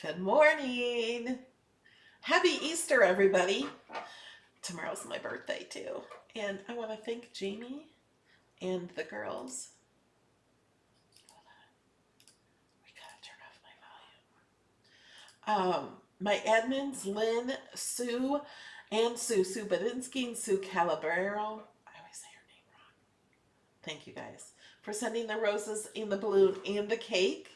Good morning. Happy Easter, everybody. Tomorrow's my birthday, too. And I want to thank Jamie and the girls. We gotta turn off my volume. My admins, Lynn, Sue, and Sue Badinsky and Sue Calabero. I always say her name wrong. Thank you guys for sending the roses and the balloon and the cake.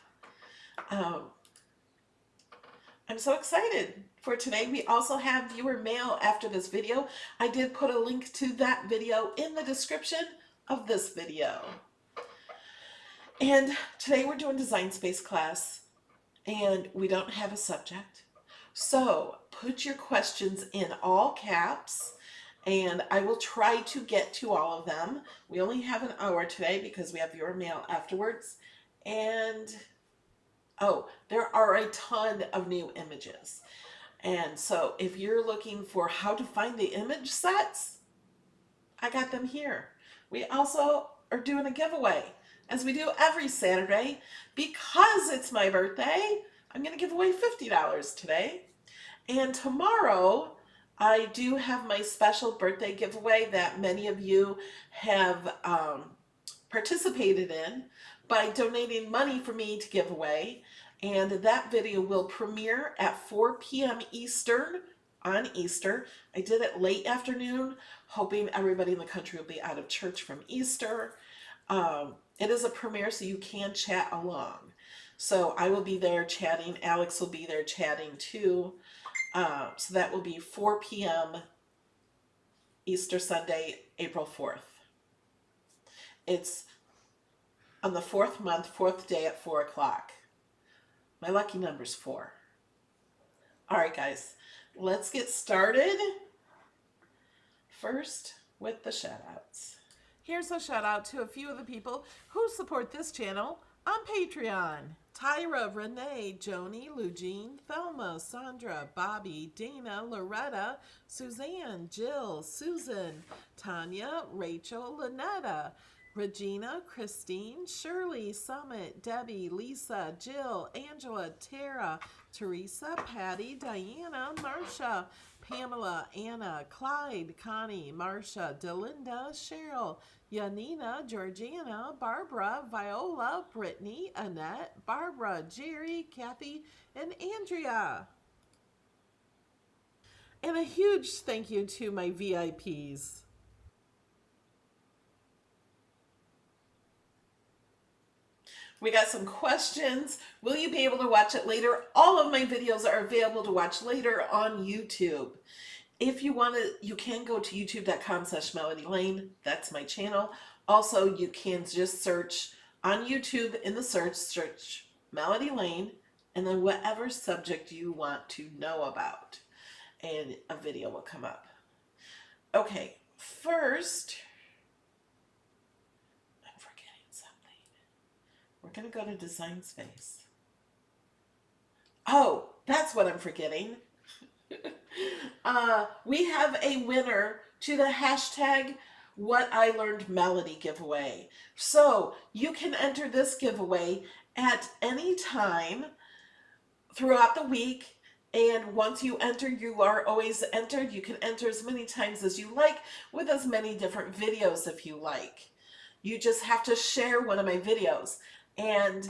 I'm so excited for today. We also have viewer mail after this video. I did put a link to that video in the description of this video. And today we're doing Design Space class, and we don't have a subject. So put your questions in all caps, and I will try to get to all of them. We only have an hour today because we have viewer mail afterwards. And oh, there are a ton of new images. And so if you're looking for how to find the image sets, I got them here. We also are doing a giveaway, as we do every Saturday. Because it's my birthday, I'm going to give away $50 today. And tomorrow, I do have my special birthday giveaway that many of you have participated in by donating money for me to give away. And that video will premiere at 4 p.m. Eastern on Easter. I did it late afternoon, hoping everybody in the country will be out of church from Easter. It is a premiere, so you can chat along. So I will be there chatting. Alex will be there chatting too. So that will be 4 p.m. Easter Sunday, April 4th. It's on the 4th month, 4th day at 4 o'clock. My lucky number's 4. All right, guys, let's get started. First, with the shout-outs. Here's a shout-out to a few of the people who support this channel on Patreon. Tyra, Renee, Joni, Lugene, Thelma, Sandra, Bobby, Dana, Loretta, Suzanne, Jill, Susan, Tanya, Rachel, Lynetta, Regina, Christine, Shirley, Summit, Debbie, Lisa, Jill, Angela, Tara, Teresa, Patty, Diana, Marcia, Pamela, Anna, Clyde, Connie, Marcia, Delinda, Cheryl, Yanina, Georgiana, Barbara, Viola, Brittany, Annette, Barbara, Jerry, Kathy, and Andrea. And a huge thank you to my VIPs. We got some questions. Will you be able to watch it later? All of my videos are available to watch later on YouTube. If you want to, you can go to youtube.com/MelodyLane. That's my channel. Also, you can just search on YouTube in the search Melody Lane, and then whatever subject you want to know about, and a video will come up. Okay, first, we're going to go to Design Space. Oh, that's what I'm forgetting. We have a winner to the hashtag What I Learned Melody giveaway. So you can enter this giveaway at any time throughout the week. And once you enter, you are always entered. You can enter as many times as you like with as many different videos if you like. You just have to share one of my videos. And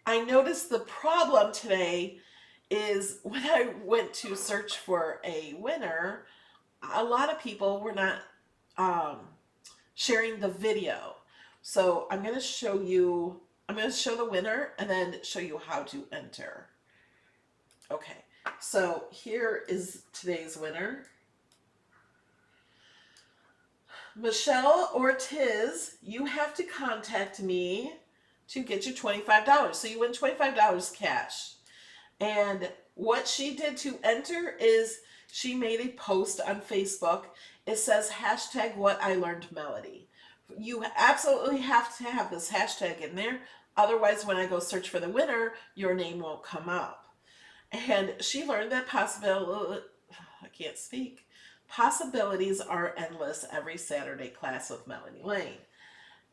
I noticed the problem today is when I went to search for a winner, a lot of people were not sharing the video. So I'm going to show the winner and then show you how to enter. Okay, so here is today's winner. Michelle Ortiz, you have to contact me to get you $25. So you win $25 cash. And what she did to enter is she made a post on Facebook. It says hashtag What I Learned Melody. You absolutely have to have this hashtag in there. Otherwise, when I go search for the winner, your name won't come up. And she learned that possibilities are endless every Saturday class with Melody Lane.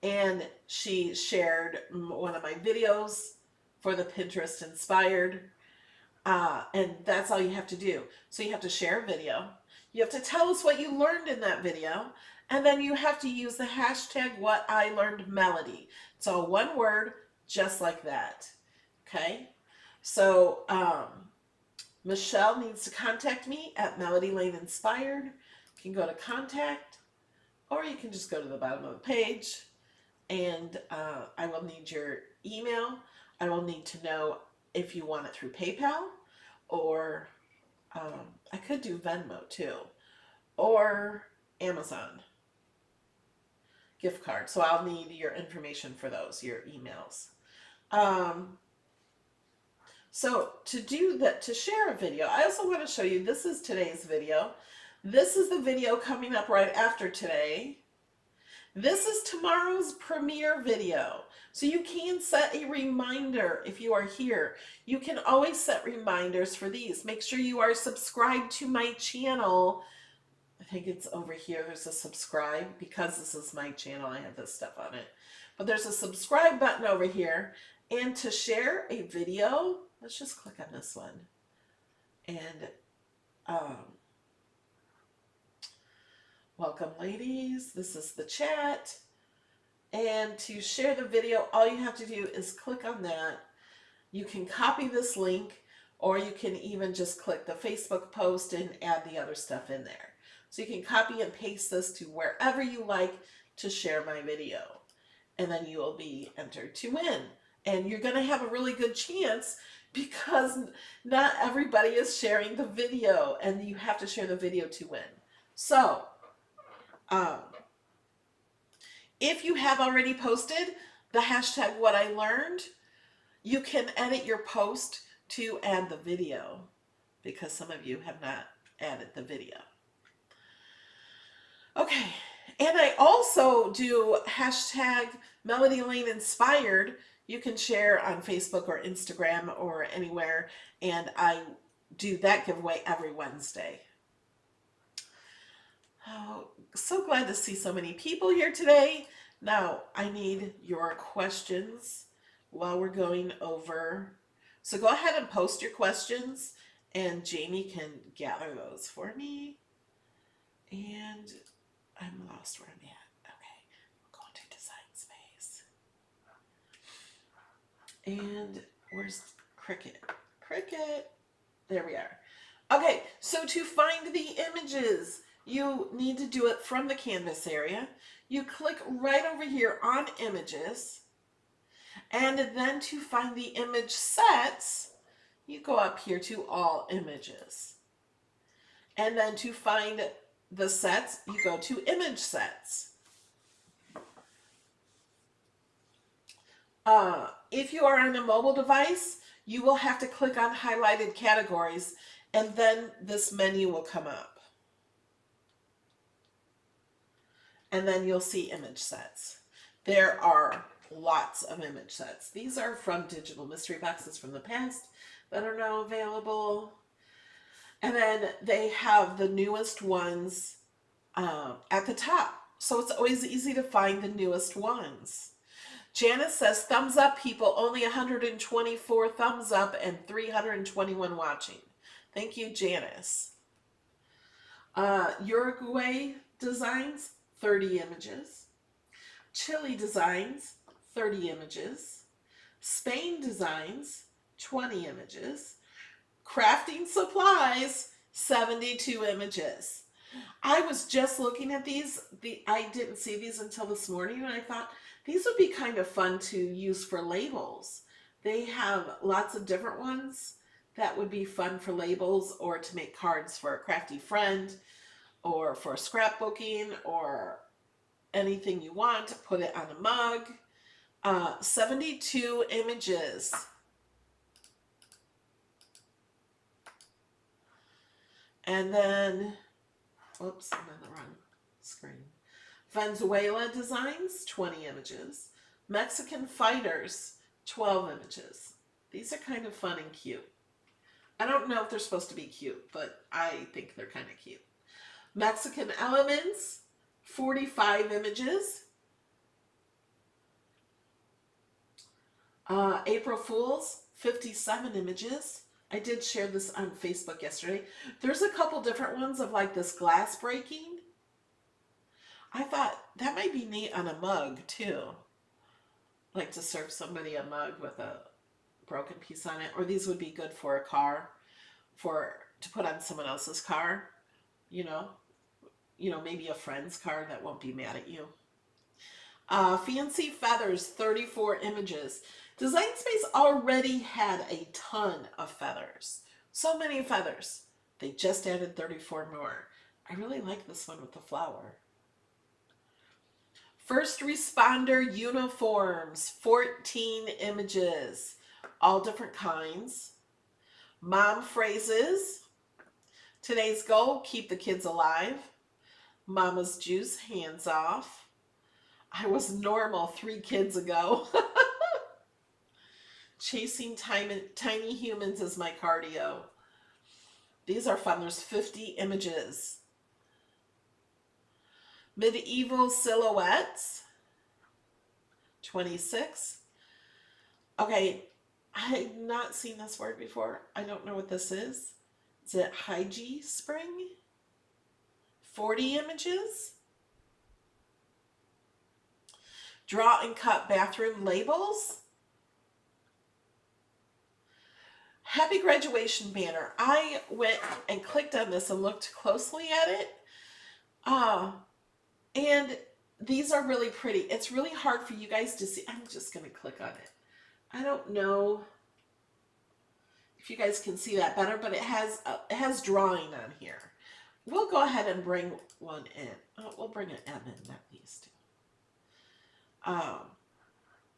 And she shared one of my videos for the Pinterest Inspired And that's all you have to do. So you have to share a video. You have to tell us what you learned in that video. And then you have to use the hashtag #WhatILearnedMelody. It's all one word, just like that. Okay? So Michelle needs to contact me at Melody Lane Inspired. You can go to contact, or you can just go to the bottom of the page, and I will need your email. I will need to know if you want it through PayPal, or I could do Venmo too, or Amazon gift card. So I'll need your information for those, your emails. So to do that, to share a video, I also want to show you, this is today's video. This is the video coming up right after today. This is tomorrow's premiere video. So you can set a reminder if you are here. You can always set reminders for these. Make sure you are subscribed to my channel. I think it's over here. There's a subscribe. Because this is my channel, I have this stuff on it. But there's a subscribe button over here. And to share a video, let's just click on this one. And welcome, ladies. This is the chat. And to share the video, all you have to do is click on that. You can copy this link, or you can even just click the Facebook post and add the other stuff in there. So you can copy and paste this to wherever you like to share my video. And then you will be entered to win. And you're going to have a really good chance because not everybody is sharing the video, and you have to share the video to win. So, if you have already posted the hashtag #WhatILearned, you can edit your post to add the video, because some of you have not added the video. Okay, and I also do hashtag Melody Lane Inspired. You can share on Facebook or Instagram or anywhere, and I do that giveaway every Wednesday. Oh, so glad to see so many people here today. Now, I need your questions while we're going over. So go ahead and post your questions, and Jamie can gather those for me. And I'm lost where I'm at. Okay, we're going to Design Space. And where's Cricut? Cricut. There we are. Okay, so to find the images, you need to do it from the canvas area. You click right over here on images, and then to find the image sets, you go up here to all images. And then to find the sets, you go to image sets. If you are on a mobile device, you will have to click on highlighted categories, and then this menu will come up. And then you'll see image sets. There are lots of image sets. These are from digital mystery boxes from the past that are now available. And then they have the newest ones at the top. So it's always easy to find the newest ones. Janice says, thumbs up, people. Only 124 thumbs up and 321 watching. Thank you, Janice. Uruguay Designs, 30 images. Chile Designs, 30 images. Spain Designs, 20 images. Crafting Supplies, 72 images. I was just looking at these. I didn't see these until this morning, and I thought these would be kind of fun to use for labels. They have lots of different ones that would be fun for labels, or to make cards for a crafty friend, or for scrapbooking, or anything you want. Put it on a mug. 72 images. And then, oops, I'm on the wrong screen. Venezuela Designs, 20 images. Mexican Fighters, 12 images. These are kind of fun and cute. I don't know if they're supposed to be cute, but I think they're kind of cute. Mexican Elements, 45 images. April Fools, 57 images. I did share this on Facebook yesterday. There's a couple different ones of like this glass breaking. I thought that might be neat on a mug too. Like to serve somebody a mug with a broken piece on it. Or these would be good for a car, to put on someone else's car, you know. Maybe a friend's car that won't be mad at you. Fancy feathers, 34 images. Design Space already had a ton of feathers. So many feathers. They just added 34 more. I really like this one with the flower. First responder uniforms, 14 images. All different kinds. Mom phrases. Today's goal, keep the kids alive. Mama's juice, hands off. I was normal 3 kids ago. Chasing tiny humans is my cardio. These are fun. There's 50 images. Medieval silhouettes, 26. Okay, I had not seen this word before. I don't know what this is. Is it Hygie spring? 40 images. Draw and cut bathroom labels. Happy graduation banner. I went and clicked on this and looked closely at it. And these are really pretty. It's really hard for you guys to see. I'm just going to click on it. I don't know if you guys can see that better, but it has drawing on here. We'll go ahead and bring one in. Oh, we'll bring an M in, not these two.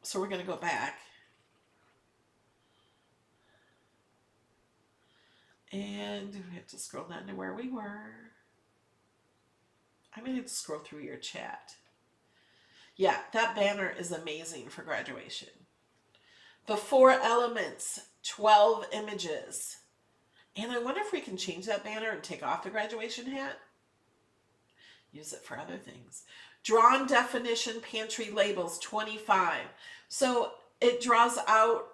So we're going to go back. And we have to scroll down to where we were. I'm going to have to scroll through your chat. Yeah, that banner is amazing for graduation. The 4 elements, 12 images. And I wonder if we can change that banner and take off the graduation hat. Use it for other things. Drawn definition pantry labels, 25. So it draws out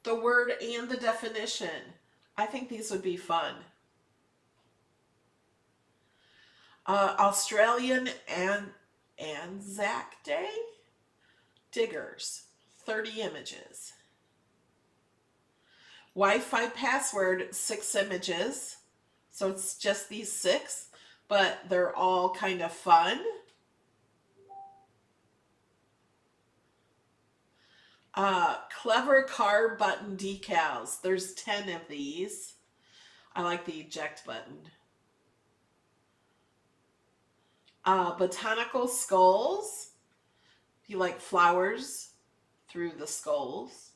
the word and the definition. I think these would be fun. Australian and Anzac Day. Diggers, 30 images. Wi-Fi password, 6 images. So it's just these 6, but they're all kind of fun. Clever car button decals. There's 10 of these. I like the eject button. Botanical skulls. You like flowers through the skulls.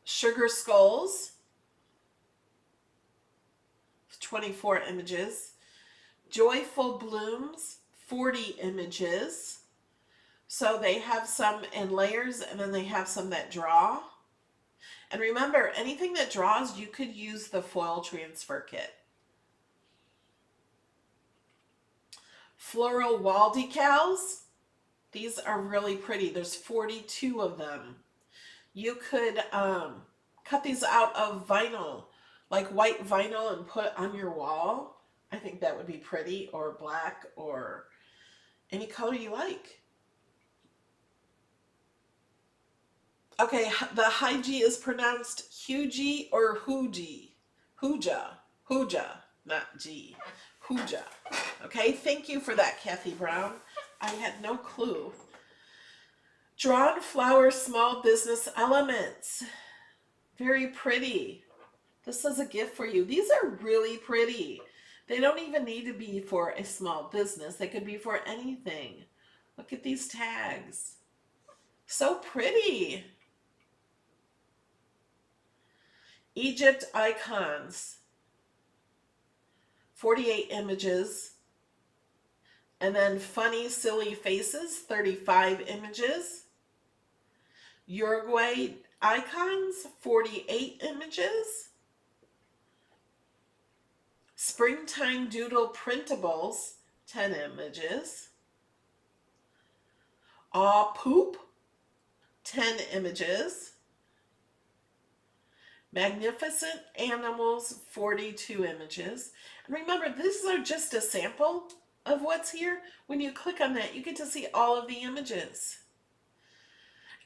Sugar skulls. 24 images. Joyful blooms, 40 images. So they have some in layers and then they have some that draw. And remember, anything that draws, you could use the foil transfer kit. Floral wall decals. These are really pretty. There's 42 of them. You could cut these out of vinyl, like white vinyl, and put on your wall. I think that would be pretty, or black, or any color you like. Okay, the Hygie is pronounced Hugie or Hoogie. Hooja, not G. Hooja. Okay, thank you for that, Kathy Brown. I had no clue. Drawn flower small business elements. Very pretty. This is a gift for you. These are really pretty. They don't even need to be for a small business. They could be for anything. Look at these tags. So pretty. Egypt icons. 48 images. And then funny, silly faces, 35 images. Uruguay icons, 48 images. Springtime doodle printables, 10 images. Aw Poop, 10 images. Magnificent Animals, 42 images. And remember, these are just a sample of what's here. When you click on that, you get to see all of the images.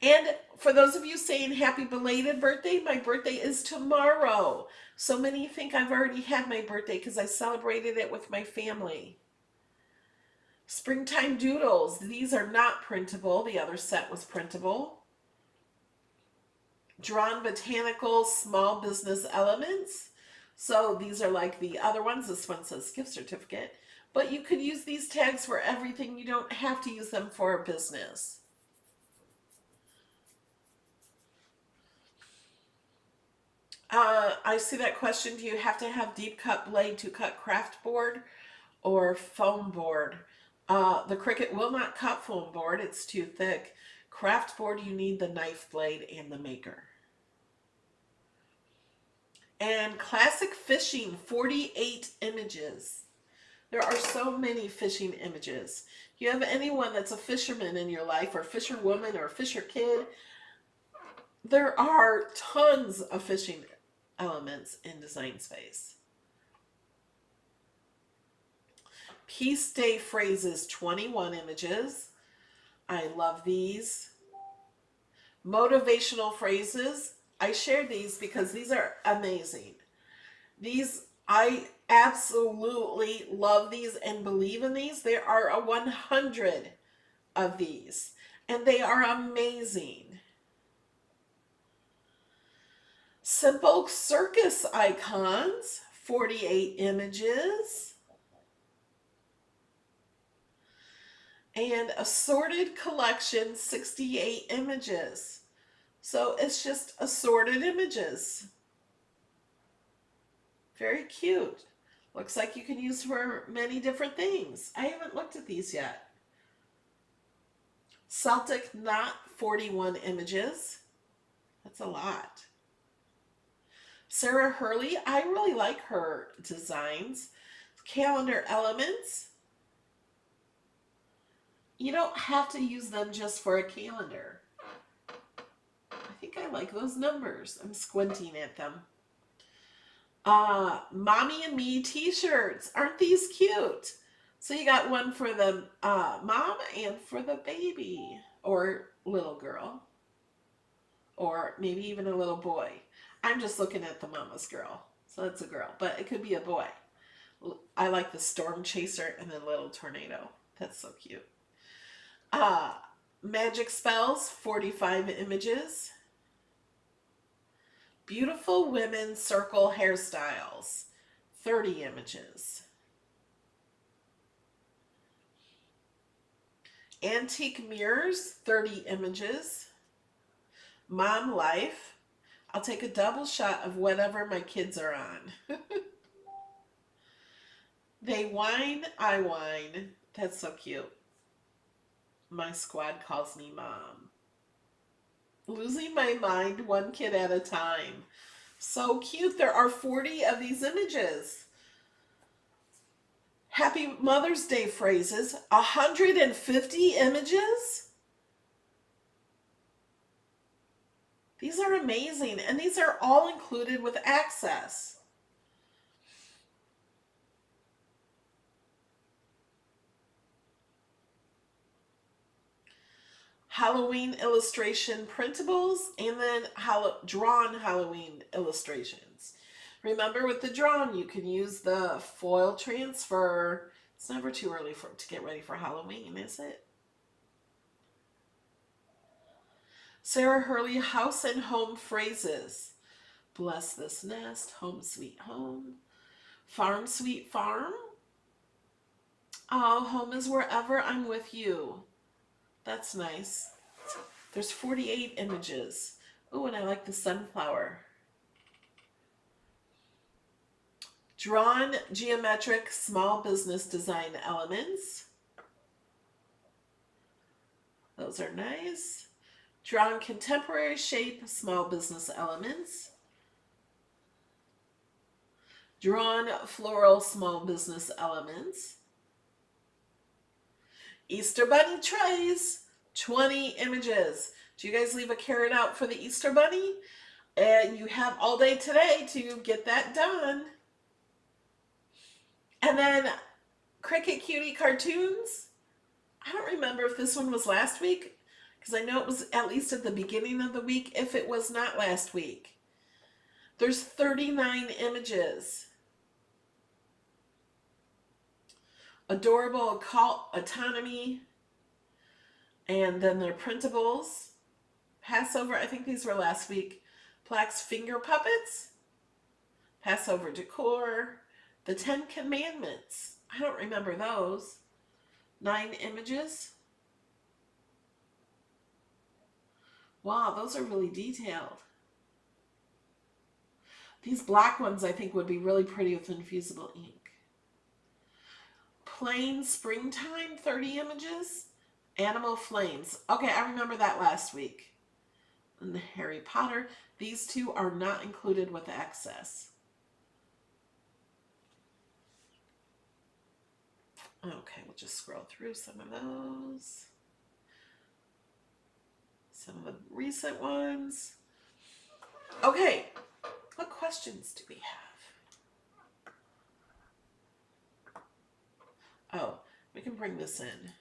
And for those of you saying happy belated birthday, my birthday is tomorrow. So many think I've already had my birthday because I celebrated it with my family. Springtime Doodles. These are not printable. The other set was printable. Drawn Botanical Small Business Elements. So these are like the other ones. This one says gift certificate. But you could use these tags for everything. You don't have to use them for a business. I see that question. Do you have to have deep cut blade to cut craft board or foam board? The Cricut will not cut foam board. It's too thick. Craft board, you need the knife blade and the maker. And classic fishing, 48 images. There are so many fishing images. If you have anyone that's a fisherman in your life, or fisherwoman, or fisher kid, there are tons of fishing elements in Design Space. Peace Day phrases, 21 images. I love these. Motivational phrases. I shared these because these are amazing. These, I absolutely love these and believe in these. There are 100 of these, and they are amazing. Simple circus icons, 48 images. And assorted collection, 68 images. So it's just assorted images. Very cute. Looks like you can use for many different things. I haven't looked at these yet. Celtic knot, 41 images. That's a lot. Sarah Hurley, I really like her designs. Calendar elements. You don't have to use them just for a calendar. I think I like those numbers. I'm squinting at them. Mommy and Me t-shirts. Aren't these cute? So you got one for the mom and for the baby or little girl. Or maybe even a little boy. I'm just looking at the mama's girl. So that's a girl, but it could be a boy. I like the Storm Chaser and the Little Tornado. That's so cute. Magic Spells, 45 images. Beautiful Women Circle Hairstyles, 30 images. Antique Mirrors, 30 images. Mom Life. I'll take a double shot of whatever my kids are on. They whine, I whine. That's so cute. My squad calls me mom. Losing my mind, one kid at a time. So cute. There are 40 of these images. Happy Mother's Day phrases. 150 images? These are amazing, and these are all included with Access. Halloween illustration printables, and then drawn Halloween illustrations. Remember, with the drawn, you can use the foil transfer. It's never too early to get ready for Halloween, is it? Sarah Hurley, House and Home phrases. Bless this nest, home sweet home. Farm sweet farm. Oh, home is wherever I'm with you. That's nice. There's 48 images. Oh, and I like the sunflower. Drawn geometric small business design elements. Those are nice. Drawn contemporary shape small business elements. Drawn floral small business elements. Easter bunny trays, 20 images. Do you guys leave a carrot out for the Easter Bunny? And you have all day today to get that done. And then Cricut Cutie Cartoons. I don't remember if this one was last week, because I know it was at least at the beginning of the week, if it was not last week. There's 39 images. Adorable Occult Autonomy. And then they're printables. Passover, I think these were last week. Plaque's Finger Puppets. Passover Decor. The 10 Commandments. I don't remember those. 9 images. Wow, those are really detailed. These black ones I think would be really pretty with infusible ink. Plain Springtime, 30 images. Animal Flames. Okay, I remember that last week. And the Harry Potter. These two are not included with the excess. Okay, we'll just scroll through some of those. Some of the recent ones. Okay, what questions do we have? Oh, we can bring this in.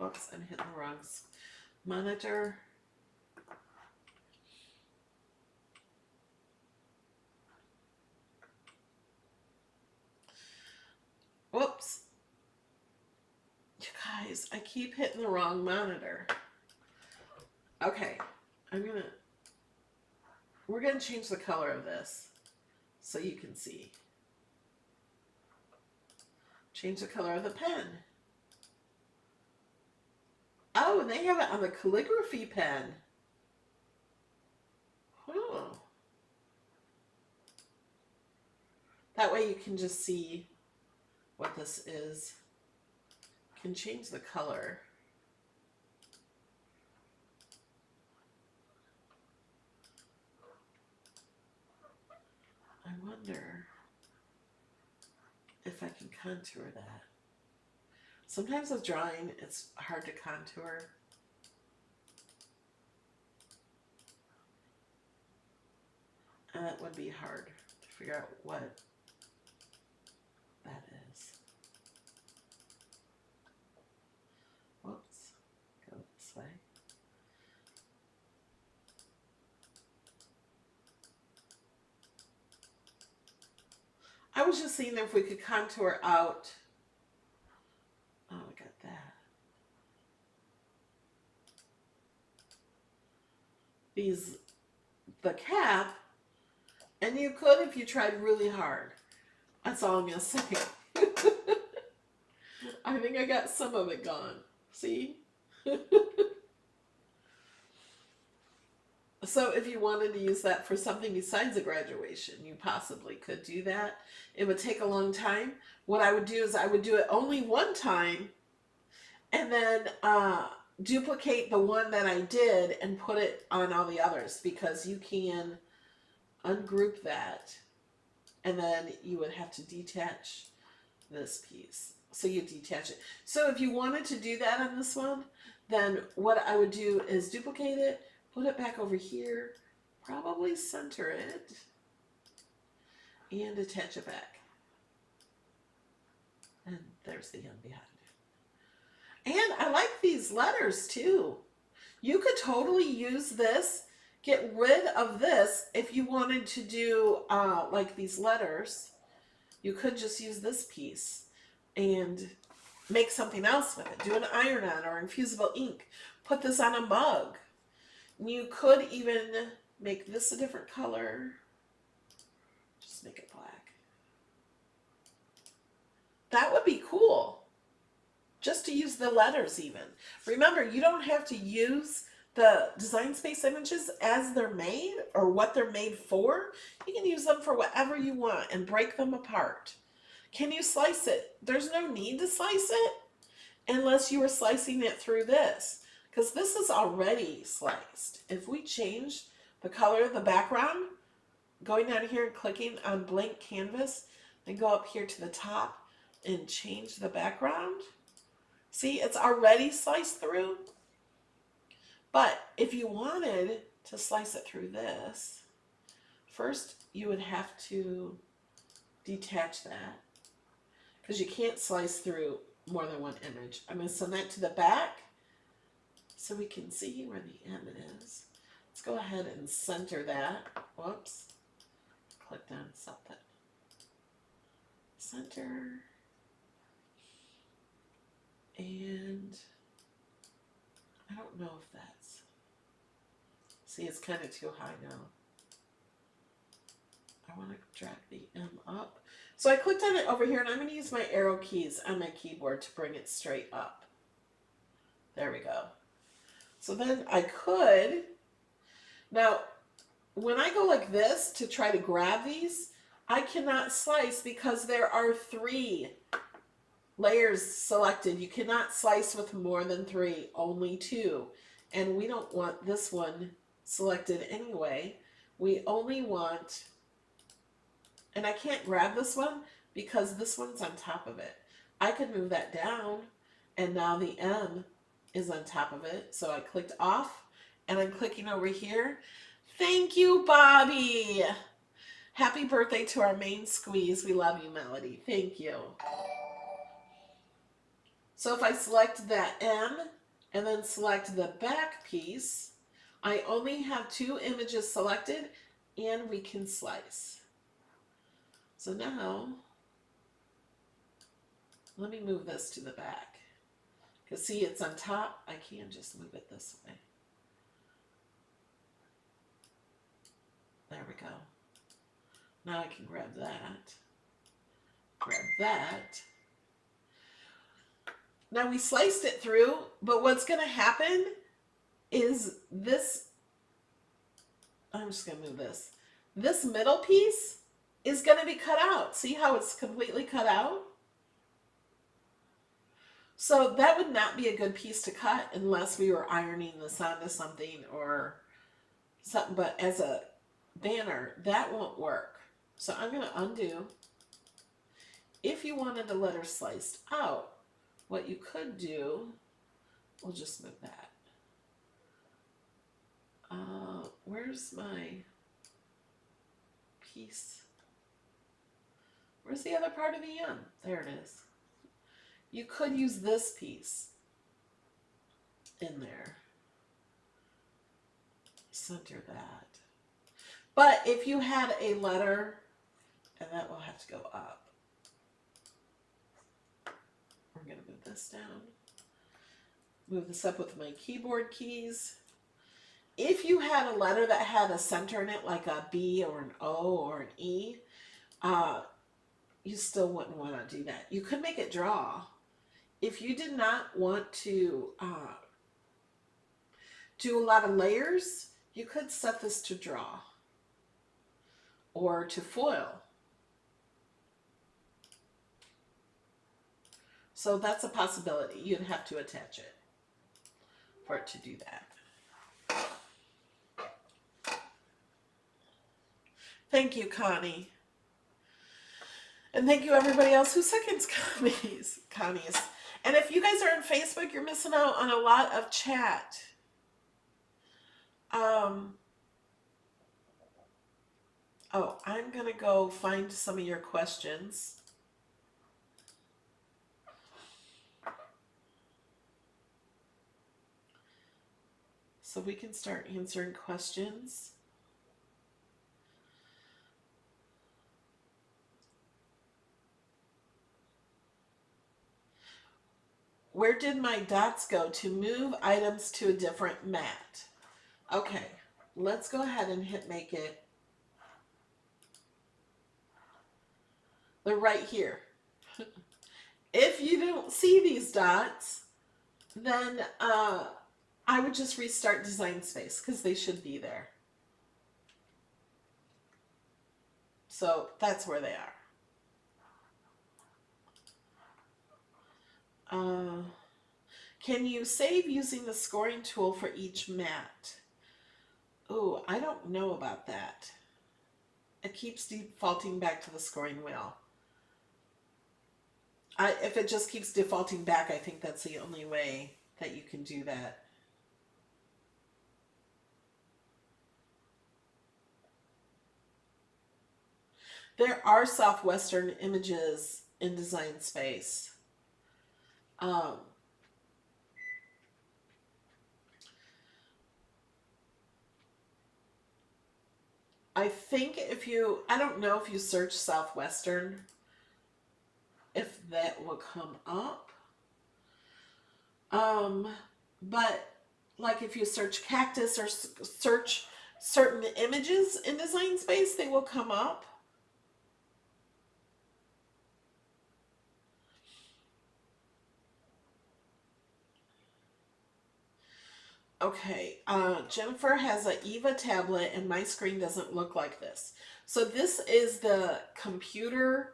Oops, I'm hitting the wrong monitor. Whoops. You guys, I keep hitting the wrong monitor. Okay, we're gonna change the color of this so you can see. Change the color of the pen. Oh, and they have it on the calligraphy pen. Oh. That way you can just see what this is. Can change the color. I wonder if I can contour that. Sometimes with drawing, it's hard to contour. And that would be hard to figure out what that is. Whoops, go this way. I was just seeing if we could contour out. Oh, I got that. The cap, and you could if you tried really hard. That's all I'm gonna say. I think I got some of it gone. See? So if you wanted to use that for something besides a graduation, you possibly could do that. It would take a long time. What I would do is I would do it only one time and then duplicate the one that I did and put it on all the others, because you can ungroup that and then you would have to detach this piece. So you detach it. So if you wanted to do that on this one, then what I would do is duplicate it, put it back over here, probably center it, and attach it back. And there's the end behind it. And I like these letters too. You could totally use this, get rid of this if you wanted to do like these letters. You could just use this piece and make something else with it. Do an iron-on or infusible ink. Put this on a mug. You could even make this a different color. Just make it black. That would be cool. Just to use the letters even. Remember, you don't have to use the Design Space images as they're made or what they're made for. You can use them for whatever you want and break them apart. Can you slice it? There's no need to slice it unless you were slicing it through this, because this is already sliced. If we change the color of the background, going down here and clicking on blank canvas, and go up here to the top and change the background, see, it's already sliced through. But if you wanted to slice it through this, first you would have to detach that because you can't slice through more than one image. I'm going to send that to the back so we can see where the M is. Let's go ahead and center that. Whoops. Clicked on something. Center. And I don't know if that's, see, it's kind of too high now. I want to drag the M up. So I clicked on it over here, and I'm going to use my arrow keys on my keyboard to bring it straight up. There we go. So then I could, now when I go like this to try to grab these, I cannot slice because there are 3 layers selected. You cannot slice with more than 3, only 2. And we don't want this one selected anyway. We only want, and I can't grab this one because this one's on top of it. I could move that down and now the M is on top of it. So I clicked off and I'm clicking over here. Thank you, Bobby. Happy birthday to our main squeeze. We love you, Melody. Thank you. So if I select that M and then select the back piece, I only have 2 images selected and we can slice. So now, let me move this to the back. Because see, it's on top. I can just move it this way. There we go. Now I can grab that. Grab that. Now we sliced it through, but what's going to happen is this, I'm just going to move this. This middle piece is going to be cut out. See how it's completely cut out? So that would not be a good piece to cut unless we were ironing this onto something or something, but as a banner, that won't work. So I'm going to undo. If you wanted the letter sliced out, what you could do, we'll just move that. Where's my piece? Where's the other part of the M? There it is. You could use this piece in there. Center that. But if you had a letter, and that will have to go up. We're going to move this down. Move this up with my keyboard keys. If you had a letter that had a center in it, like a B or an O or an E, you still wouldn't want to do that. You could make it draw. If you did not want to do a lot of layers, you could set this to draw or to foil. So that's a possibility. You'd have to attach it for it to do that. Thank you, Connie. And thank you everybody else who seconds Connie's. And if you guys are on Facebook, you're missing out on a lot of chat. Oh, I'm going to go find some of your questions. So we can start answering questions. Where did my dots go to move items to a different mat? Okay, let's go ahead and hit make it. They're right here. If you don't see these dots, then I would just restart Design Space because they should be there. So that's where they are. Can you save using the scoring tool for each mat? Oh, I don't know about that. It keeps defaulting back to the scoring wheel. If it just keeps defaulting back, I think that's the only way that you can do that. There are Southwestern images in Design Space. I think if you, I don't know if you search Southwestern, if that will come up. But like if you search cactus or search certain images in Design Space, they will come up. Okay, Jennifer has a Eva tablet and my screen doesn't look like this. So this is the computer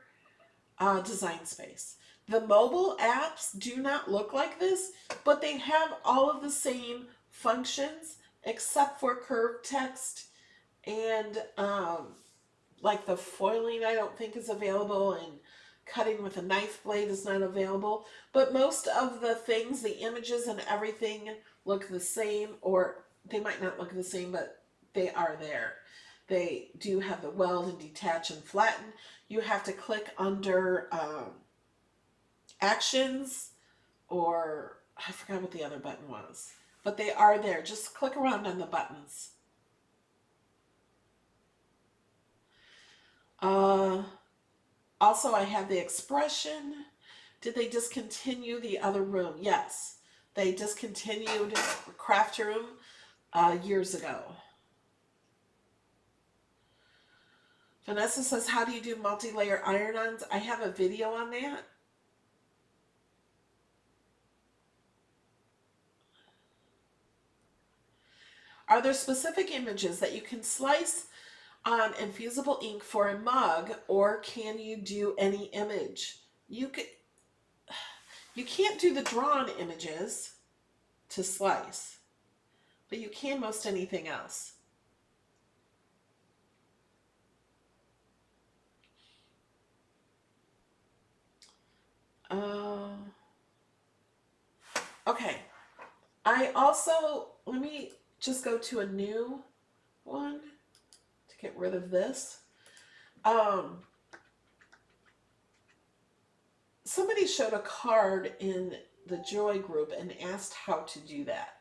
Design Space. The mobile apps do not look like this, but they have all of the same functions except for curved text and like the foiling I don't think is available, and cutting with a knife blade is not available. But most of the things, the images and everything look the same, or they might not look the same, but they are there. They do have the weld and detach and flatten. You have to click under actions, or I forgot what the other button was, but they are there. Just click around on the buttons. Also, I have the expression. Did they discontinue the other room? Yes, they discontinued craft room years ago. Vanessa says, how do you do multi-layer iron-ons? I have a video on that. Are there specific images that you can slice on infusible ink for a mug, or can you do any image? You can't do the drawn images to slice, but you can most anything else. Okay. I also, let me just go to a new one to get rid of this. Somebody showed a card in the Joy group and asked how to do that.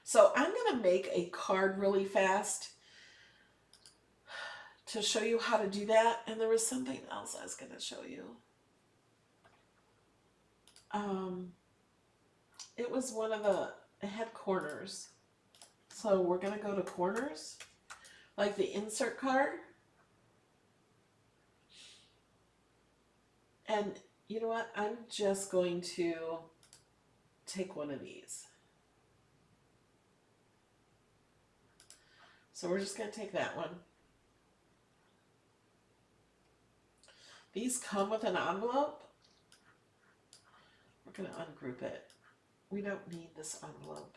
So I'm going to make a card really fast to show you how to do that. And there was something else I was going to show you. It was one of it had corners. So we're going to go to corners, like the insert card. And you know what? I'm just going to take one of these. So we're just going to take that one. These come with an envelope. We're going to ungroup it. We don't need this envelope.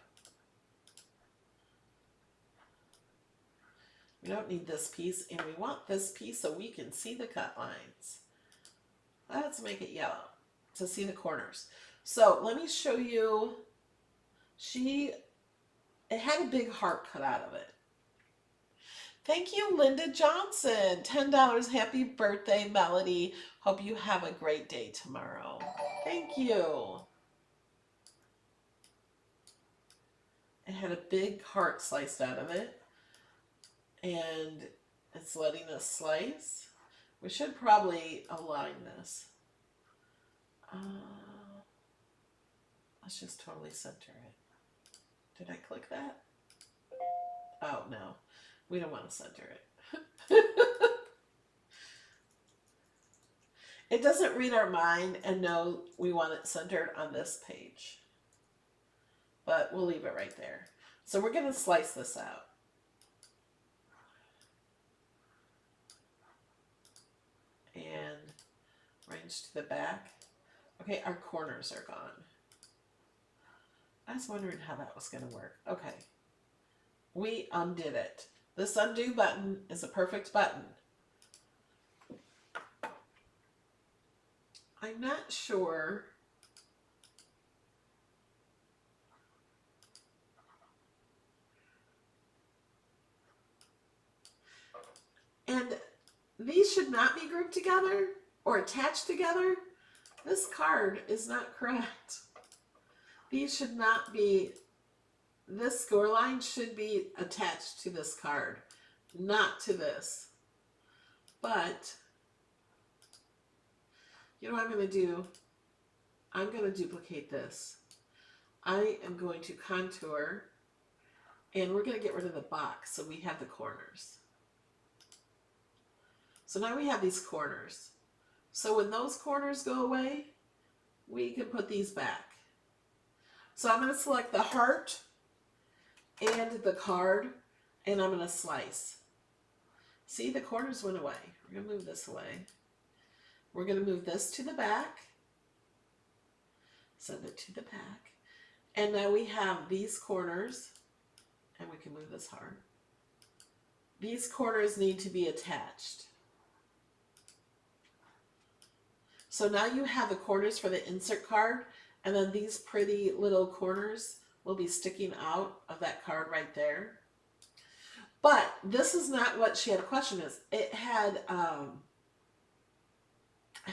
We don't need this piece, and we want this piece so we can see the cut lines. Let's make it yellow to see the corners. So let me show you. It had a big heart cut out of it. Thank you, Linda Johnson. $10. Happy birthday, Melody. Hope you have a great day tomorrow. Thank you. It had a big heart sliced out of it. And it's letting us slice. We should probably align this. Let's just totally center it. Did I click that? Oh, no. We don't want to center it. It doesn't read our mind and know we want it centered on this page. But we'll leave it right there. So we're going to slice this out. And range to the back. Okay, our corners are gone. I was wondering how that was going to work. Okay. We undid it. This undo button is a perfect button. I'm not sure. And these These should not be grouped together or attached together. This card is not correct. These should not be, this score line should be attached to this card, not to this. But, you know what I'm going to do? I'm going to duplicate this. I am going to contour, and we're going to get rid of the box so we have the corners. So now we have these corners. So when those corners go away, we can put these back. So I'm going to select the heart and the card, and I'm going to slice. See, the corners went away. We're going to move this away. We're going to move this to the back. Send it to the back. And now we have these corners, and we can move this heart. These corners need to be attached. So now you have the corners for the insert card, and then these pretty little corners will be sticking out of that card right there. But this is not what she had a question is. It had, I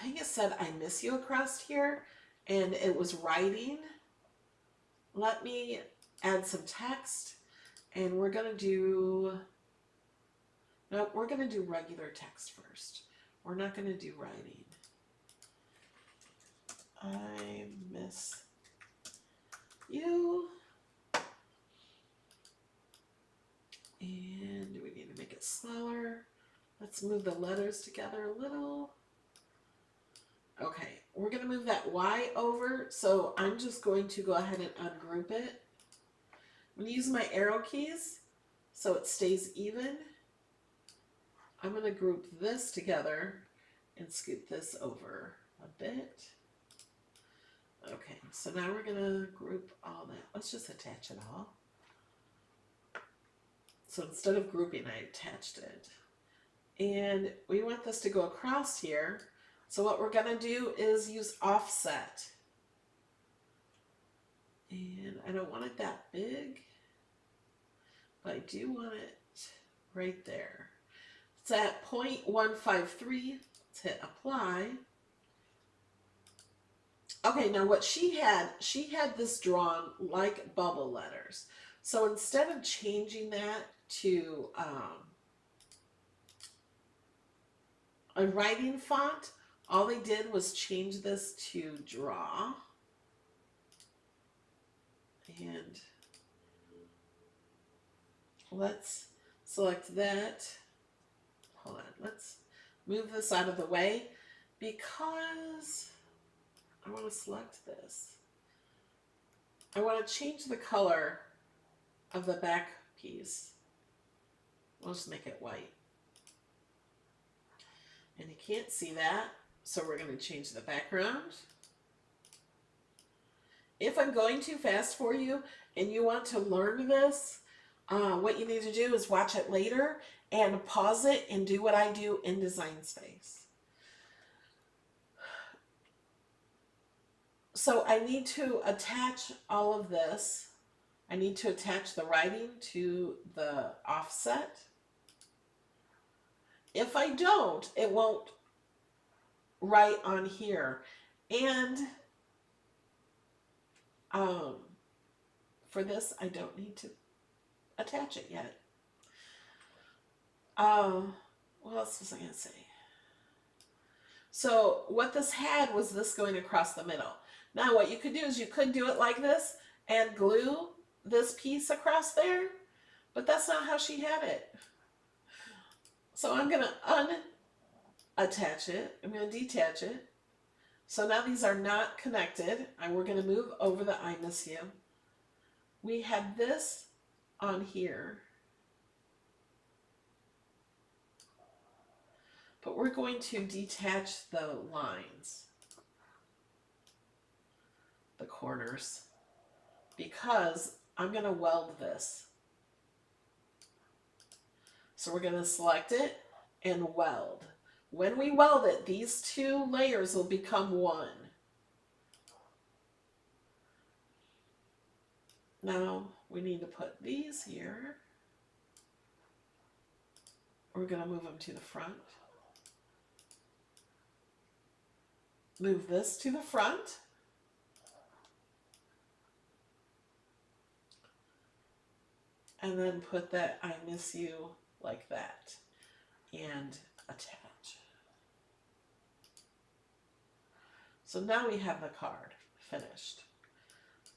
think it said, "I miss you" across here, and it was writing. Let me add some text, and we're going to do, no, we're going to do regular text first. We're not going to do writing. I miss you. And we need to make it smaller. Let's move the letters together a little. Okay, we're going to move that Y over. So I'm just going to go ahead and ungroup it. I'm going to use my arrow keys so it stays even. I'm going to group this together and scoot this over a bit. Okay, so now we're going to group all that. Let's just attach it all. So instead of grouping, I attached it. And we want this to go across here. So what we're going to do is use offset. And I don't want it that big, but I do want it right there. It's at 0.153. Let's hit apply. Okay, now what she had this drawn like bubble letters. So instead of changing that to a writing font, all they did was change this to draw. And let's select that. Hold on, let's move this out of the way because I want to select this. I want to change the color of the back piece. We'll just make it white. And you can't see that, so we're going to change the background. If I'm going too fast for you and you want to learn this, what you need to do is watch it later and pause it and do what I do in Design Space. So I need to attach all of this. I need to attach the writing to the offset. If I don't, it won't write on here. And for this, I don't need to attach it yet. What else was I going to say? So what this had was this going across the middle. Now what you could do is you could do it like this and glue this piece across there, but that's not how she had it. So I'm going to unattach it. I'm going to detach it. So now these are not connected, and we're going to move over the I miss you. We had this on here, but we're going to detach the lines, the corners, because I'm going to weld this. So we're going to select it and weld. When we weld it, these two layers will become one. Now we need to put these here. We're going to move them to the front. Move this to the front. And then put that I miss you like that and attach. So now we have the card finished.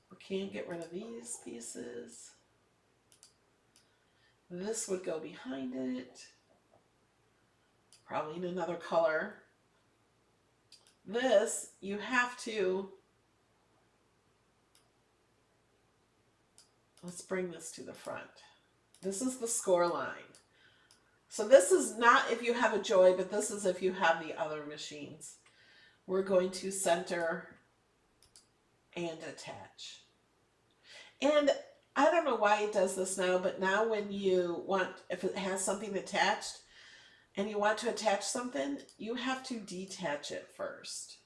We can't get rid of these pieces. This would go behind it. Probably in another color. This, you have to, let's bring this to the front. This is the score line. So this is not if you have a Joy, but this is if you have the other machines. We're going to center and attach. And I don't know why it does this now, but now when you want, if it has something attached and you want to attach something, you have to detach it first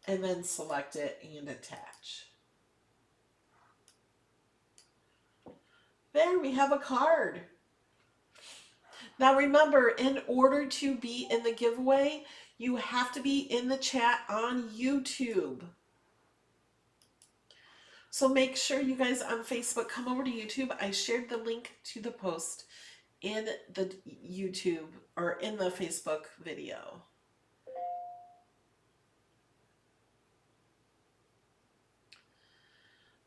and then select it and attach. There we have a card. Now remember, in order to be in the giveaway, you have to be in the chat on YouTube. So make sure you guys on Facebook come over to YouTube. I shared the link to the post in the YouTube or in the Facebook video.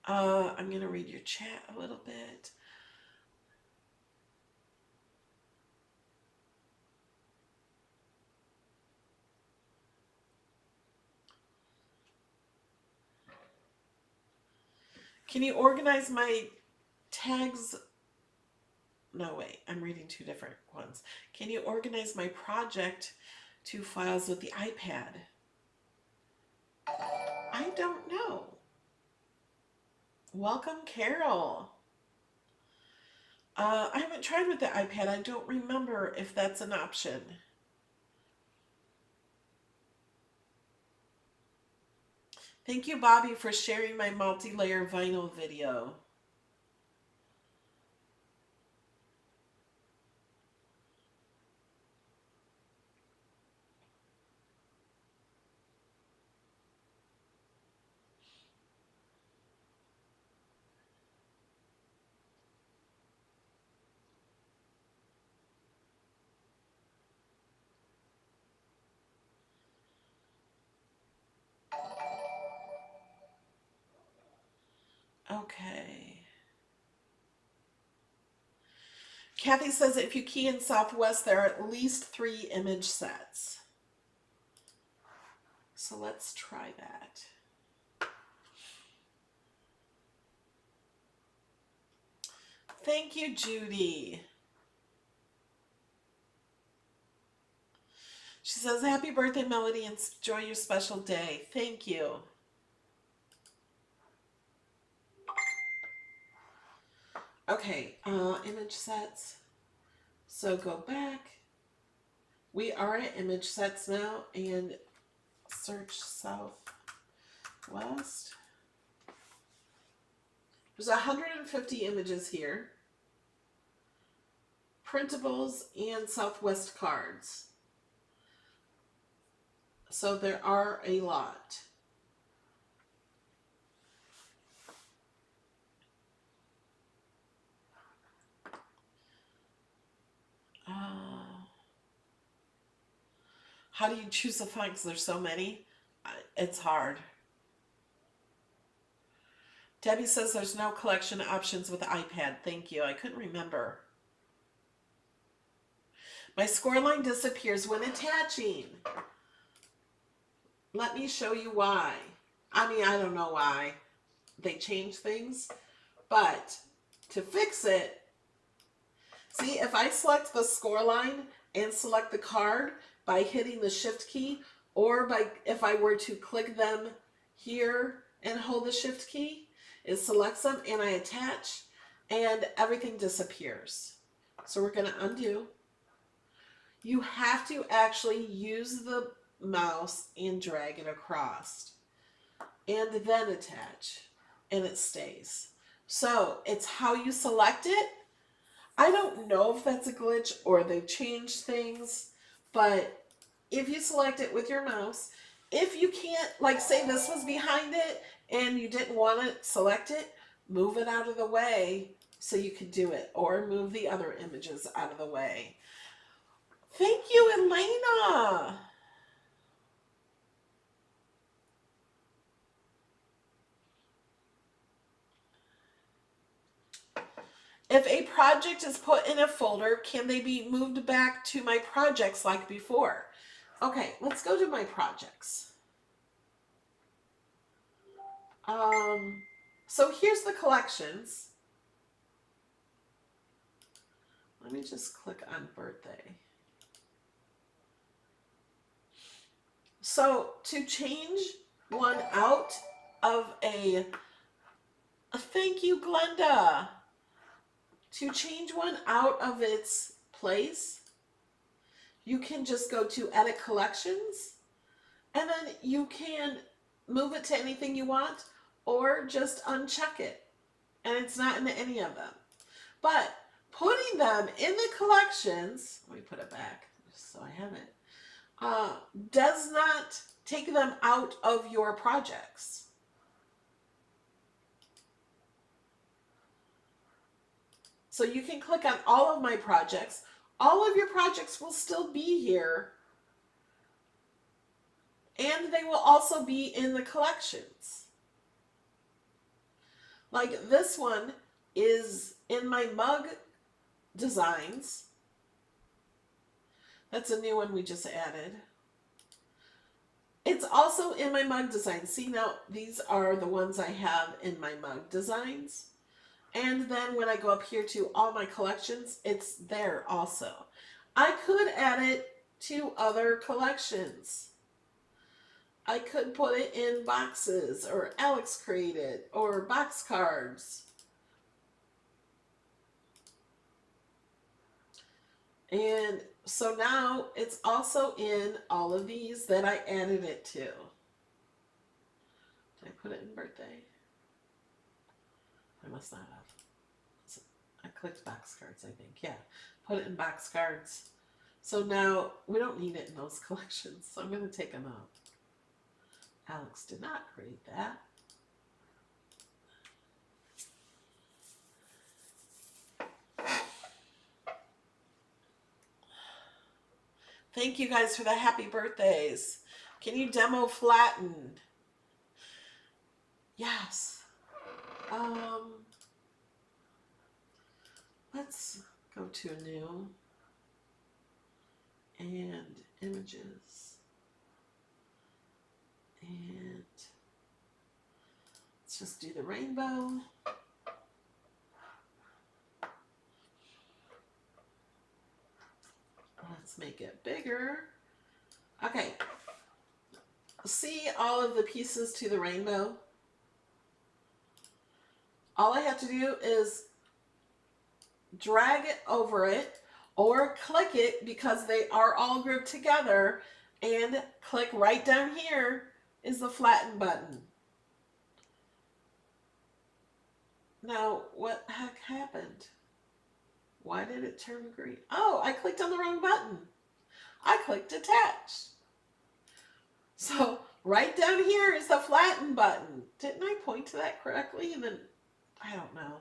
I'm going to read your chat a little bit. Can you organize my tags? No, wait, I'm reading two different ones. Can you organize my project to files with the iPad? I don't know. Welcome, Carol. I haven't tried with the iPad. I don't remember if that's an option. Thank you, Bobby, for sharing my multi-layer vinyl video. Okay. Kathy says if you key in Southwest, there are at least 3 image sets. So let's try that. Thank you, Judy. She says, happy birthday, Melody, and enjoy your special day. Thank you. Okay, image sets. So go back. We are at image sets now and search Southwest. There's 150 images here. Printables and Southwest cards. So there are a lot. How do you choose a font? Because there's so many. It's hard. Debbie says there's no collection options with the iPad. Thank you. I couldn't remember. My score line disappears when attaching. Let me show you why. I mean, I don't know why they change things, but to fix it, see, if I select the score line and select the card by hitting the shift key, or by if I were to click them here and hold the shift key, it selects them and I attach and everything disappears. So we're going to undo. You have to actually use the mouse and drag it across and then attach, and it stays. So it's how you select it. I don't know if that's a glitch or they've changed things, but if you select it with your mouse, if you can't, like say this was behind it and you didn't want to select it, move it out of the way so you could do it, or move the other images out of the way. Thank you, Elena. If a project is put in a folder, can they be moved back to my projects like before? Okay, let's go to my projects. So here's the collections. Let me just click on birthday. So to change one out of thank you, Glenda. To change one out of its place, you can just go to edit collections, and then you can move it to anything you want, or just uncheck it, and it's not in any of them. But putting them in the collections, let me put it back just so I have it, does not take them out of your projects. So you can click on all of my projects. All of your projects will still be here, and they will also be in the collections. Like this one is in my mug designs. That's a new one we just added. It's also in my mug designs. See, now these are the ones I have in my mug designs. And then when I go up here to all my collections, it's there also. I could add it to other collections. I could put it in boxes, or Alex created, or box cards. And so now it's also in all of these that I added it to. Did I put it in birthday? I must not have. I clicked box cards, I think. Yeah, put it in box cards. So now we don't need it in those collections, so I'm going to take them out. Alex did not create that. Thank you guys for the happy birthdays. Can you demo Flattened? Yes. Let's go to a new and images, and let's just do the rainbow. Let's make it bigger. Okay, see all of the pieces to the rainbow? All I have to do is drag it over it, or click it because they are all grouped together, and click right down here is the flatten button. Now, what the heck happened? Why did it turn green? Oh, I clicked on the wrong button. I clicked attach. So right down here is the flatten button. Didn't I point to that correctly? And then, I don't know.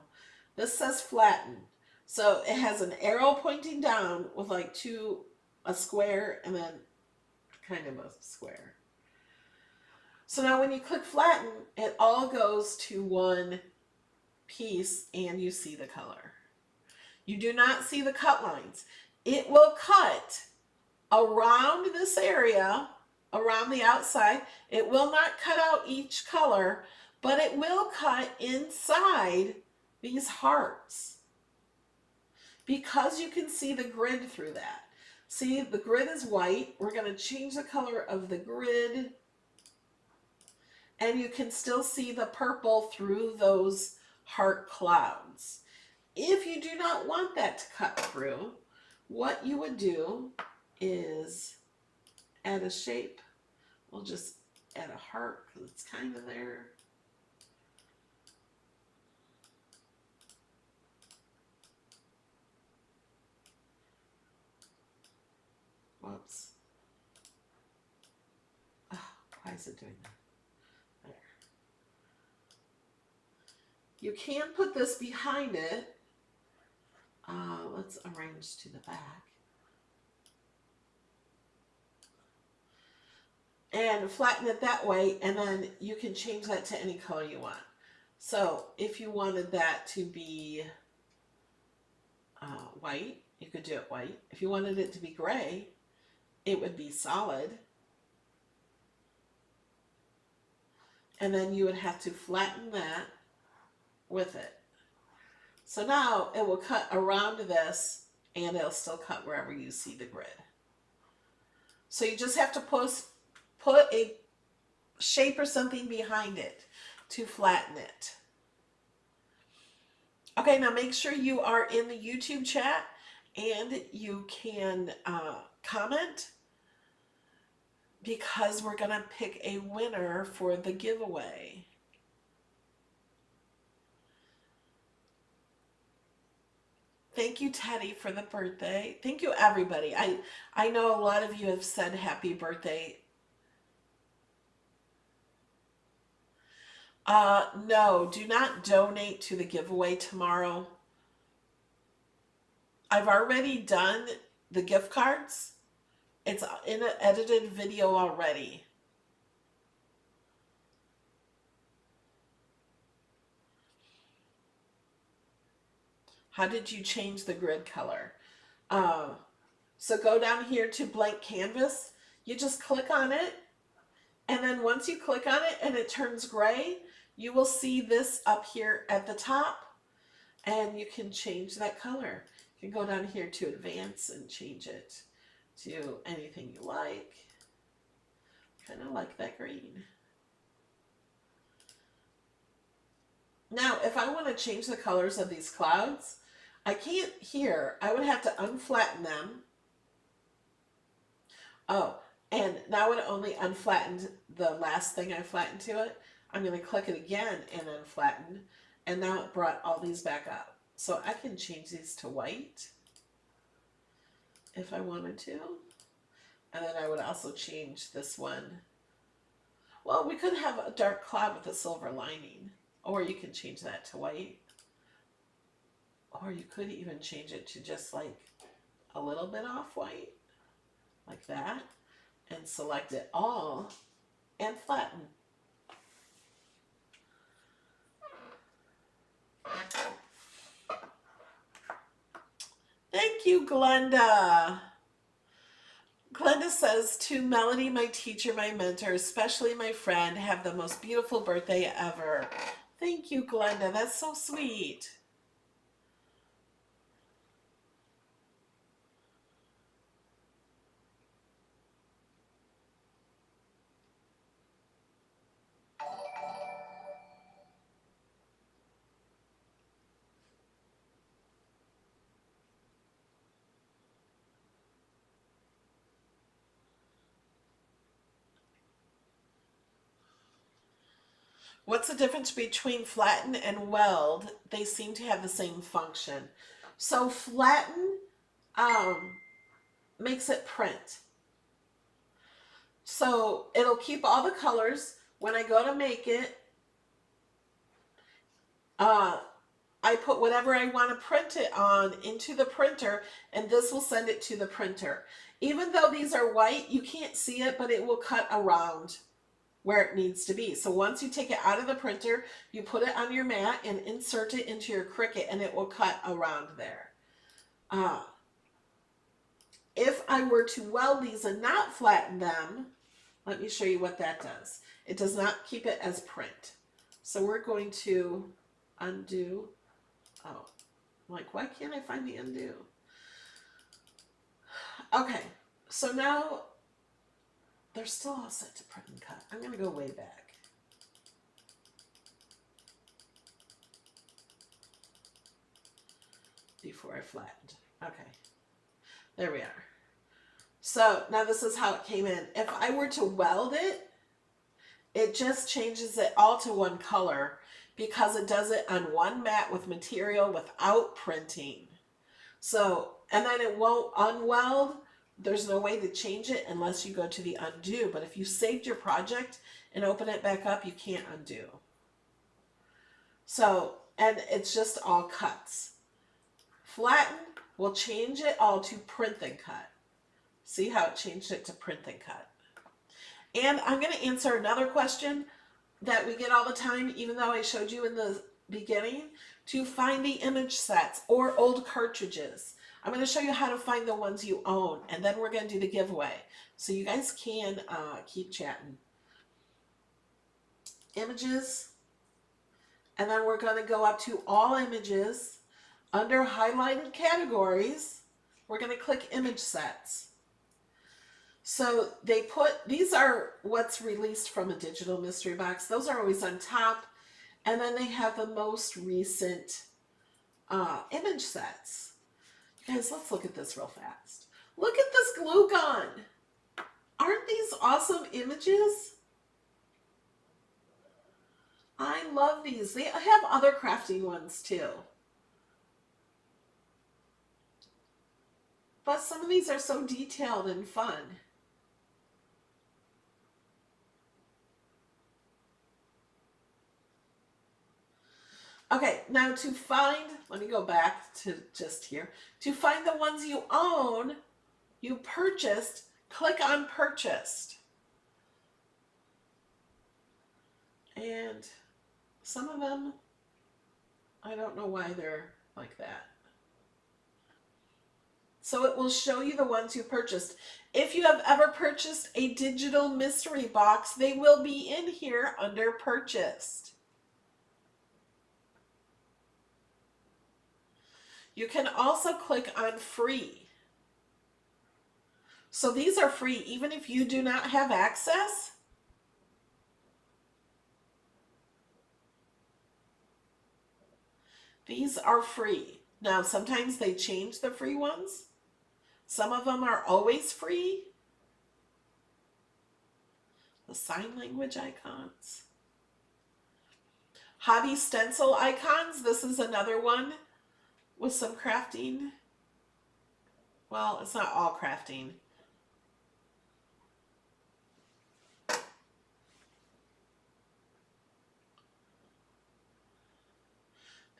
This says flatten. So it has an arrow pointing down with like a square and then kind of a square. So now when you click flatten, it all goes to one piece and you see the color. You do not see the cut lines. It will cut around this area, around the outside. It will not cut out each color, but it will cut inside these hearts, because you can see the grid through that. See, the grid is white. We're going to change the color of the grid, and you can still see the purple through those heart clouds. If you do not want that to cut through, what you would do is add a shape. We'll just add a heart because it's kind of there. Whoops. is it doing that? There. You can put this behind it. Let's arrange to the back. And flatten it that way, and then you can change that to any color you want. So if you wanted that to be white, you could do it white. If you wanted it to be gray, it would be solid. And then you would have to flatten that with it. So now it will cut around this, and it'll still cut wherever you see the grid. So you just have to put a shape or something behind it to flatten it. Okay, now make sure you are in the YouTube chat and you can comment, because we're going to pick a winner for the giveaway. Thank you, Teddy, for the birthday. Thank you, everybody. I know a lot of you have said happy birthday. No, do not donate to the giveaway tomorrow. I've already done the gift cards. It's in an edited video already. How did you change the grid color? So go down here to blank canvas. You just click on it. And then once you click on it and it turns gray, you will see this up here at the top, and you can change that color. You can go down here to advance and change it to anything you like. Kind of like that green. Now, if I want to change the colors of these clouds, I can't here. I would have to unflatten them. Oh, and now it only unflattened the last thing I flattened to it. I'm going to click it again and unflatten, and now it brought all these back up. So I can change these to white if I wanted to. And then I would also change this one. Well, we could have a dark cloud with a silver lining, or you can change that to white. Or you could even change it to just like a little bit off white, like that, and select it all and flatten. Thank you, Glenda. Glenda says, to Melody, my teacher, my mentor, especially my friend, have the most beautiful birthday ever. Thank you, Glenda. That's so sweet. What's the difference between flatten and weld? They seem to have the same function. So flatten makes it print. So it'll keep all the colors. When I go to make it, I put whatever I want to print it on into the printer, and this will send it to the printer. Even though these are white, you can't see it, but it will cut around where it needs to be. So once you take it out of the printer, you put it on your mat and insert it into your Cricut, and it will cut around there. If I were to weld these and not flatten them, let me show you what that does. It does not keep it as print. So we're going to undo. Oh, I'm like, why can't I find the undo? Okay, so now they're still all set to print and cut. I'm going to go way back. Before I flattened. Okay, there we are. So now this is how it came in. If I were to weld it, it just changes it all to one color because it does it on one mat with material without printing. So, and then it won't unweld there's no way to change it unless you go to the undo. But if you saved your project and open it back up, you can't undo. So, and it's just all cuts. Flatten will change it all to print and cut. See how it changed it to print and cut. And I'm going to answer another question that we get all the time, even though I showed you in the beginning, to find the image sets or old cartridges. I'm going to show you how to find the ones you own, and then we're going to do the giveaway. So you guys can keep chatting. Images, and then we're going to go up to all images. Under highlighted categories, we're going to click image sets. So they put, these are what's released from a digital mystery box. Those are always on top. And then they have the most recent image sets. Guys, let's look at this real fast. Look at this glue gun. Aren't these awesome images? I love these. They have other crafting ones too. But some of these are so detailed and fun. Okay, now to find, let me go back to just here. To find the ones you own, you purchased, click on purchased. And some of them, I don't know why they're like that. So it will show you the ones you purchased. If you have ever purchased a digital mystery box, they will be in here under purchased. You can also click on free. So these are free even if you do not have access. These are free. Now sometimes they change the free ones. Some of them are always free. The sign language icons. Hobby stencil icons. This is another one with some crafting. Well, it's not all crafting.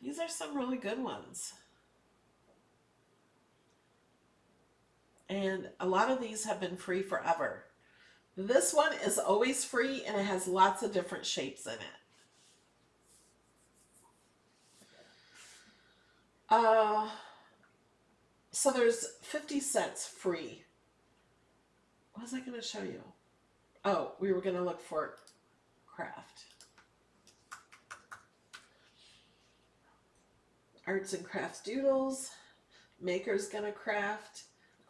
These are some really good ones. And a lot of these have been free forever. This one is always free and it has lots of different shapes in it. So there's 50 sets free. What was I going to show you? Oh, we were going to look for craft. Arts and crafts doodles. Maker's gonna craft.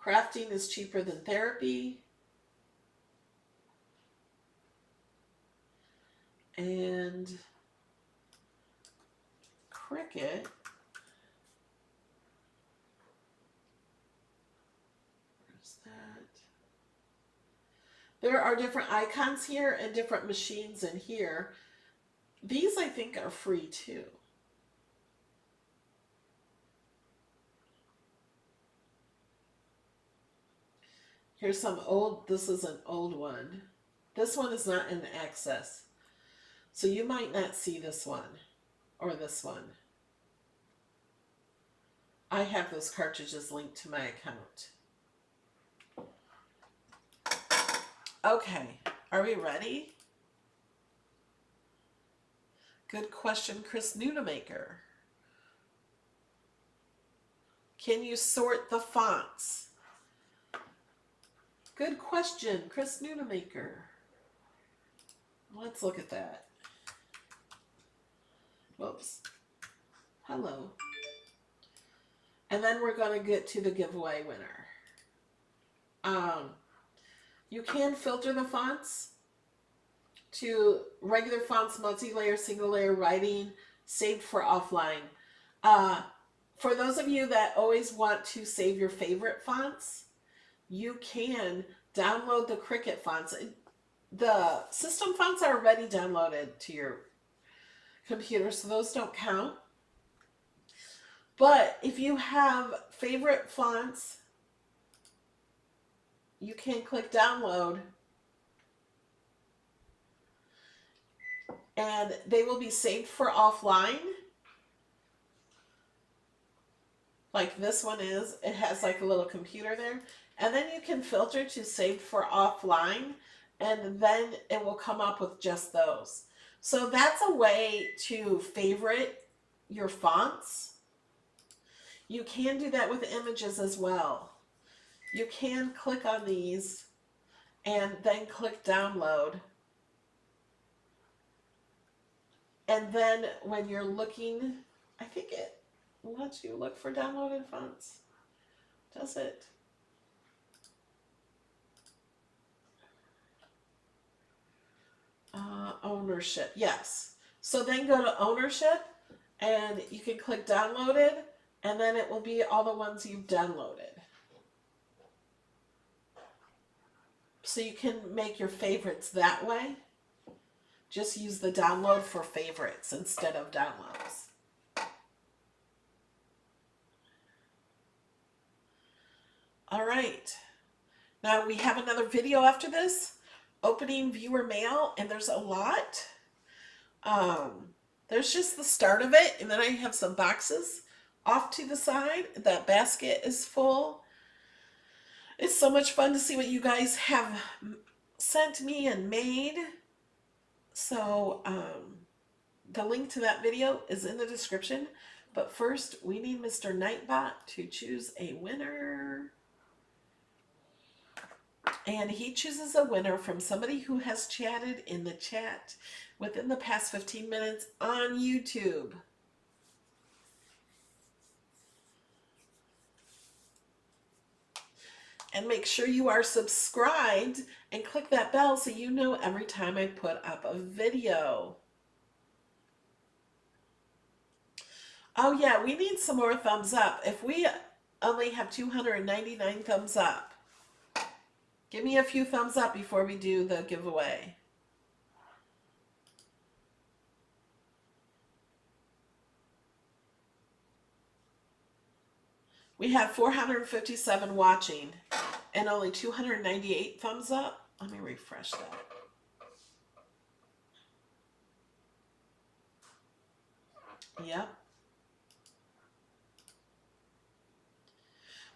Crafting is cheaper than therapy. And Cricut. Where's that? There are different icons here and different machines in here. These I think are free too. Here's some old, this is an old one. This one is not in access. So you might not see this one or this one. I have those cartridges linked to my account. Okay, are we ready? Good question, Chris Nudemaker. Can you sort the fonts? Good question, Chris Nudemaker. Let's look at that. Whoops. Hello. And then we're going to get to the giveaway winner. You can filter the fonts to regular fonts, multi-layer, single-layer, writing, saved for offline. For those of you that always want to save your favorite fonts, you can download the Cricut fonts. The system fonts are already downloaded to your computer, so those don't count. But if you have favorite fonts you can click download and they will be saved for offline. Like this one is, it has like a little computer there. And then you can filter to saved for offline, and then it will come up with just those. So that's a way to favorite your fonts. You can do that with images as well. You can click on these and then click download. And then when you're looking, I think it lets you look for downloaded fonts. Does it? Ownership, yes. So then go to ownership and you can click downloaded, and then it will be all the ones you've downloaded. So you can make your favorites that way. Just use the download for favorites instead of downloads. All right. Now we have another video after this, opening viewer mail, and there's a lot. There's just the start of it, and then I have some boxes off to the side. That basket is full. It's so much fun to see what you guys have sent me and made. So the link to that video is in the description. But first, we need Mr. Nightbot to choose a winner. And he chooses a winner from somebody who has chatted in the chat within the past 15 minutes on YouTube. And make sure you are subscribed and click that bell so you know every time I put up a video. Oh yeah, we need some more thumbs up. If we only have 299 thumbs up, give me a few thumbs up before we do the giveaway. We have 457 watching and only 298 thumbs up. Let me refresh that. Yep.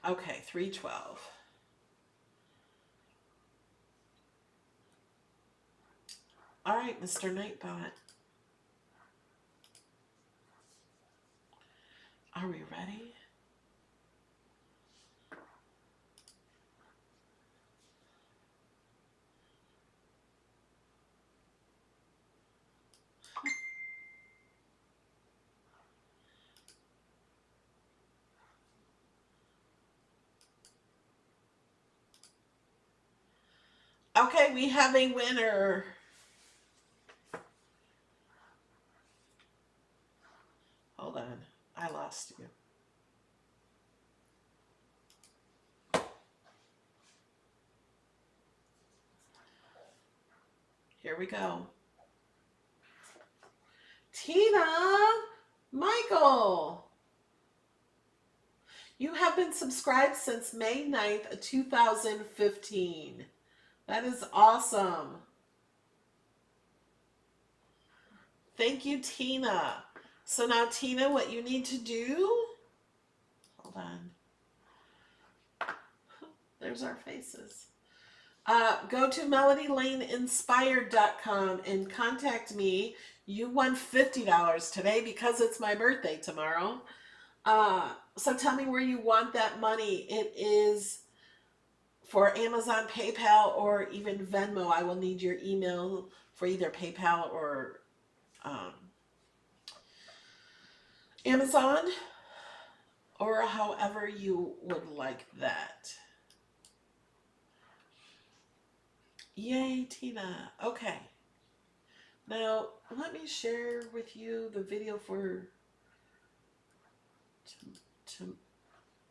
Okay, 312. All right, Mr. Nightbot. Are we ready? Okay, we have a winner. Hold on, I lost you. Here we go. Tina Michael. You have been subscribed since May 9th, 2015. That is awesome. Thank you, Tina. So now, Tina, what you need to do, hold on. There's our faces. Go to melodylaneinspired.com and contact me. You won $50 today because it's my birthday tomorrow. So tell me where you want that money. It is for Amazon, PayPal, or even Venmo. I will need your email for either PayPal or Amazon, or however you would like that. Yay, Tina. Okay. Now, let me share with you the video for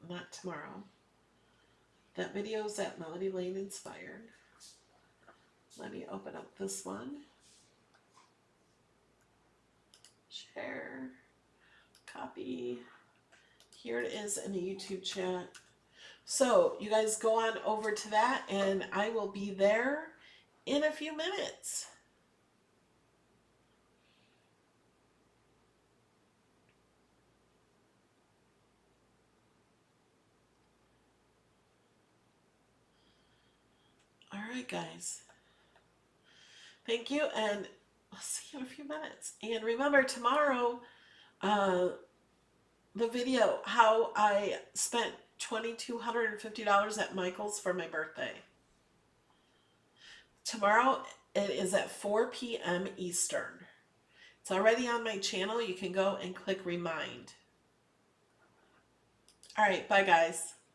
not tomorrow. That video is at Melody Lane Inspired. Let me open up this one. Share. Copy. Here it is in the YouTube chat. So you guys go on over to that, and I will be there in a few minutes. All right, guys. Thank you, and I'll see you in a few minutes. And remember, tomorrow, the video, how I spent $2,250 at Michael's for my birthday. Tomorrow, it is at 4 p.m. Eastern. It's already on my channel. You can go and click remind. All right, bye, guys.